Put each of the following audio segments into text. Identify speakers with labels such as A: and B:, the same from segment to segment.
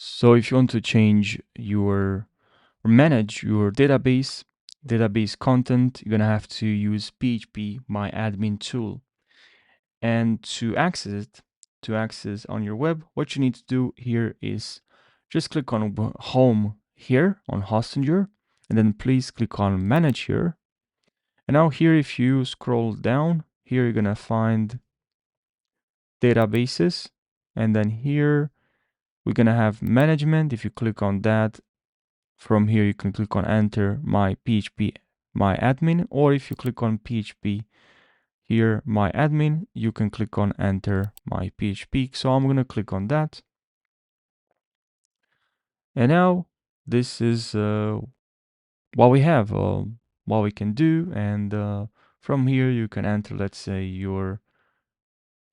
A: So if you want to change or manage your database content, you're gonna have to use Phpmyadmin tool. And to access on your web, what you need to do here is just click on home here on Hostinger, and then please click on manage here. And now here, if you scroll down here, you're gonna find databases, and then here we're gonna have management. If you click on that, from here you can click on enter my Phpmyadmin, or if you click on PHP here, my admin, you can click on enter my PHP. So I'm gonna click on that. And now this is what we have, what we can do. And from here you can enter, let's say, your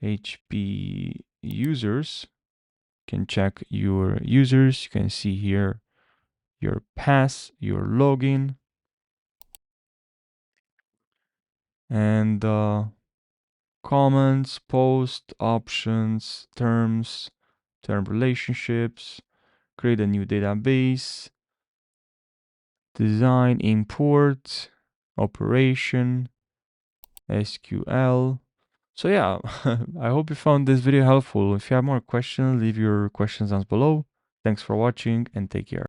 A: HP users. You can check your users. You can see here your pass, your login, and comments, post, options, term relationships, create a new database, design, import, operation, SQL. So yeah, I hope you found this video helpful. If you have more questions, leave your questions down below. Thanks for watching and take care.